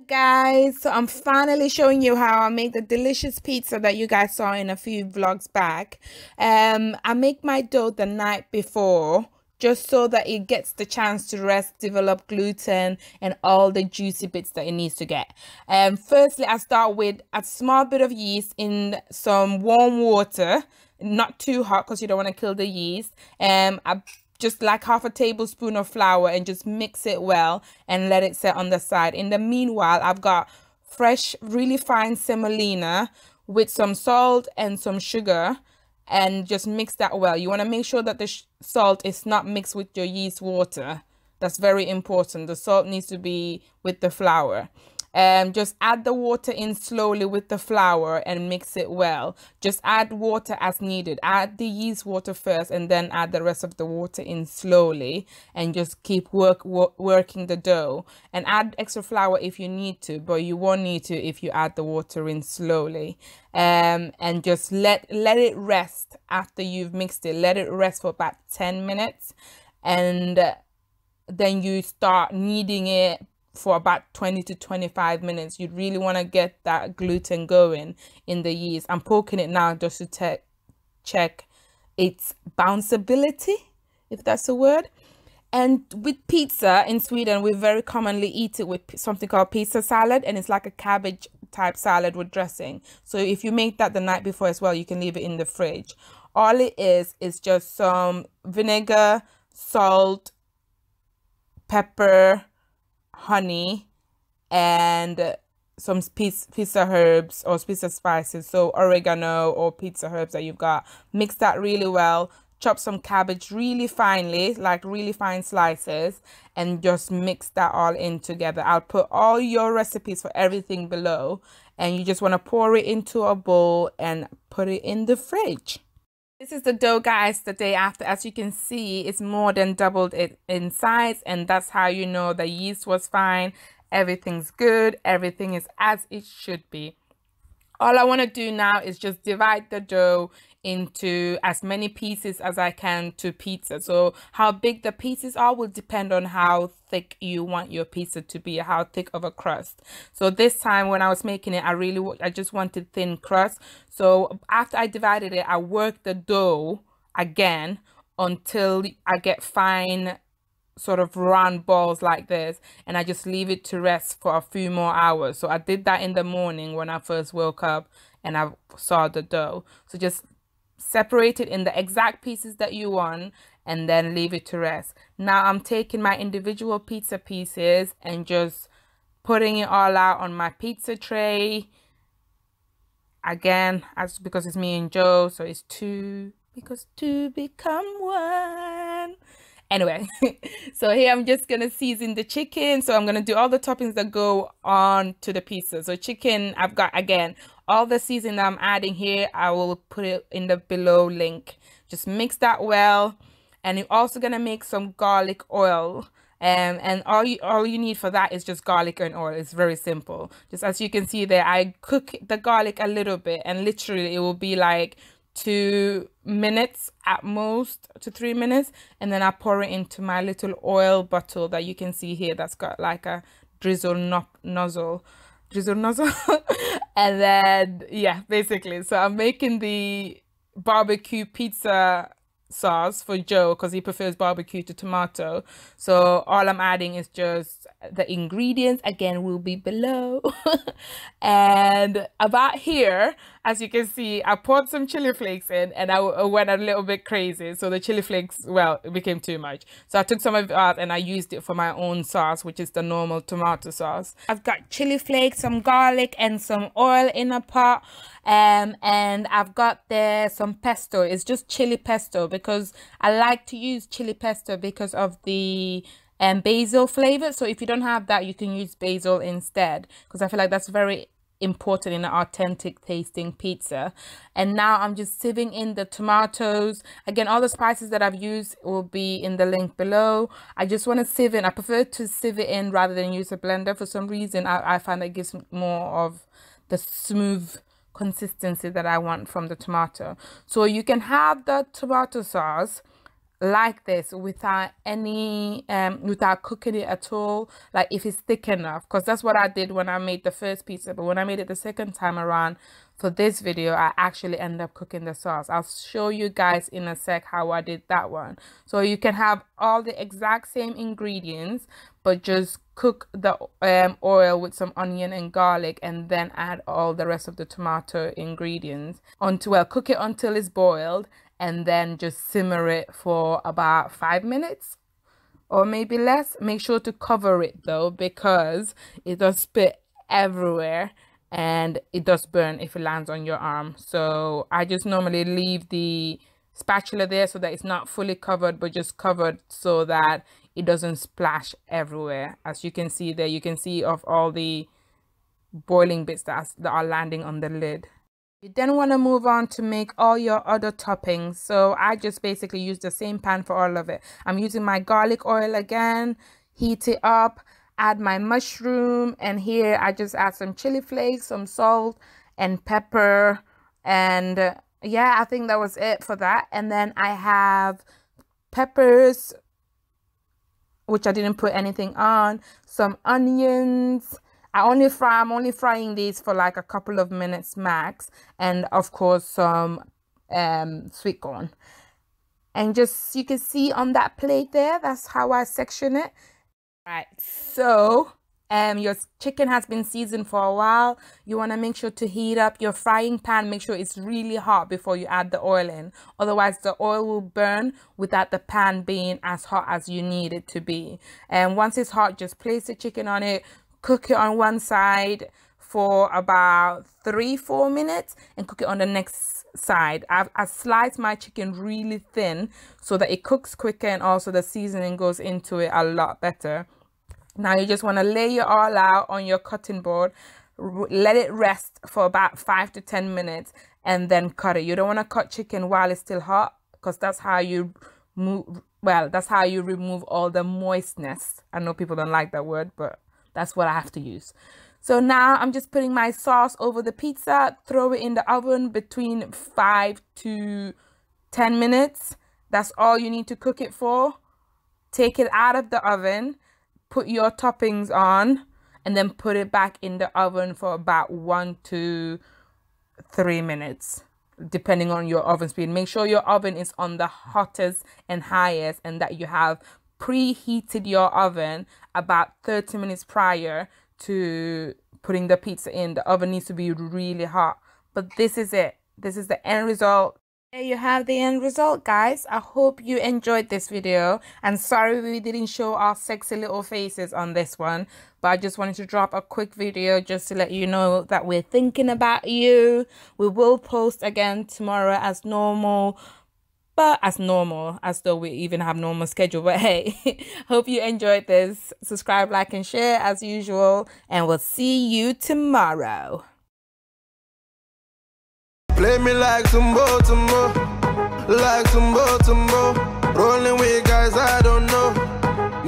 guys, so I'm finally showing you how I make the delicious pizza that you guys saw in a few vlogs back. I make my dough the night before just so that it gets the chance to rest, develop gluten and all the juicy bits that it needs to get. Firstly, I start with a small bit of yeast in some warm water, not too hot because you don't want to kill the yeast. I just like half a tablespoon of flour and just mix it well and let it set on the side. In the meanwhile, I've got fresh, really fine semolina with some salt and some sugar and just mix that well. You want to make sure that the salt is not mixed with your yeast water. That's very important. The salt needs to be with the flour. Just add the water in slowly with the flour and mix it well. Just add water as needed. Add the yeast water first and then add the rest of the water in slowly and just keep working the dough, and add extra flour if you need to, but you won't need to if you add the water in slowly. And just let it rest after you've mixed it. Let it rest for about 10 minutes and then you start kneading it for about 20 to 25 minutes. You really want to get that gluten going in the yeast. I'm poking it now just to check its bounceability, if that's a word. And with pizza in Sweden, we very commonly eat it with something called pizza salad, and it's like a cabbage type salad with dressing. So if you make that the night before as well, you can leave it in the fridge. All it is just some vinegar, salt, pepper, honey, and some pizza herbs or pizza spices, so oregano or pizza herbs that you've got. Mix that really well. Chop some cabbage really finely, like really fine slices, and just mix that all in together. I'll put all your recipes for everything below, and you just want to pour it into a bowl and put it in the fridge. This is the dough, guys, the day after. As you can see, it's more than doubled it in size, and that's how you know the yeast was fine. Everything's good. Everything is as it should be. All I want to do now is just divide the dough into as many pieces as I can to pizza. So how big the pieces are will depend on how thick you want your pizza to be, how thick of a crust. So this time when I was making it, I just wanted thin crust. So after I divided it, I worked the dough again until I get fine sort of round balls like this, and I just leave it to rest for a few more hours. So I did that in the morning when I first woke up and I saw the dough. So just separate it in the exact pieces that you want and then leave it to rest. Now I'm taking my individual pizza pieces and just putting it all out on my pizza tray. Again, because it's me and Joe, so it's two, because two become one. Anyway, so here I'm just gonna season the chicken. So I'm gonna do all the toppings that go on to the pizza. So chicken, I've got, again, all the seasoning that I'm adding here, I will put it in the below link. Just mix that well. And you're also gonna make some garlic oil. And all you need for that is just garlic and oil. It's very simple. Just as you can see there, I cook the garlic a little bit, and literally it will be like 2 minutes at most to 3 minutes, and then I pour it into my little oil bottle that you can see here that's got like a drizzle nozzle and then yeah, basically. So I'm making the barbecue pizza sauce for Joe because he prefers barbecue to tomato. So all I'm adding is just the ingredients, again, will be below. And about here, as you can see, I poured some chili flakes in, and I went a little bit crazy. So the chili flakes, well, it became too much. So I took some of it out and I used it for my own sauce, which is the normal tomato sauce. I've got chili flakes, some garlic, and some oil in a pot. And I've got there some pesto. It's just chili pesto because I like to use chili pesto because of the basil flavor. So if you don't have that, you can use basil instead, because I feel like that's very important in an authentic tasting pizza. And now I'm just sieving in the tomatoes. Again, all the spices that I've used will be in the link below. I just want to sieve in. I prefer to sieve it in rather than use a blender. For some reason, I find that gives more of the smooth consistency that I want from the tomato. So you can have the tomato sauce like this without any without cooking it at all, like if it's thick enough, because that's what I did when I made the first pizza. But when I made it the second time around for this video, I actually end up cooking the sauce. I'll show you guys in a sec how I did that one. So you can have all the exact same ingredients, but just cook the oil with some onion and garlic, and then add all the rest of the tomato ingredients until, well, cook it until it's boiled, and then just simmer it for about 5 minutes or maybe less. Make sure to cover it though, because it does spit everywhere and it does burn if it lands on your arm. So I just normally leave the spatula there so that it's not fully covered, but just covered so that it doesn't splash everywhere. As you can see there, you can see of all the boiling bits that are landing on the lid. You then want to move on to make all your other toppings. So I just basically use the same pan for all of it. I'm using my garlic oil again, heat it up, add my mushroom, and here I just add some chili flakes, some salt and pepper, and yeah, I think that was it for that. And then I have peppers, which I didn't put anything on, some onions. I'm only frying these for like a couple of minutes max, and of course some sweet corn. And just, you can see on that plate there, that's how I section it. Right, so your chicken has been seasoned for a while. You want to make sure to heat up your frying pan. Make sure it's really hot before you add the oil in, otherwise the oil will burn without the pan being as hot as you need it to be. And once it's hot, just place the chicken on it, cook it on one side for about 3-4 minutes, and cook it on the next side. I sliced my chicken really thin so that it cooks quicker, and also the seasoning goes into it a lot better. Now you just want to lay it all out on your cutting board, let it rest for about 5 to 10 minutes, and then cut it. You don't want to cut chicken while it's still hot, because that's how you remove all the moistness. I know people don't like that word, but that's what I have to use. So now I'm just putting my sauce over the pizza, throw it in the oven between 5 to 10 minutes. That's all you need to cook it for. Take it out of the oven, put your toppings on, and then put it back in the oven for about 1 to 3 minutes, depending on your oven speed. Make sure your oven is on the hottest and highest, and that you have preheated your oven about 30 minutes prior to putting the pizza in. The oven needs to be really hot. But this is it. This is the end result. There you have the end result, guys. I hope you enjoyed this video, and sorry we didn't show our sexy little faces on this one, but I just wanted to drop a quick video just to let you know that we're thinking about you. We will post again tomorrow as normal, but as though we even have normal schedule. But hey, hope you enjoyed this. Subscribe, like, and share as usual, and we'll see you tomorrow. Play me like some like some rolling with guys I don't know.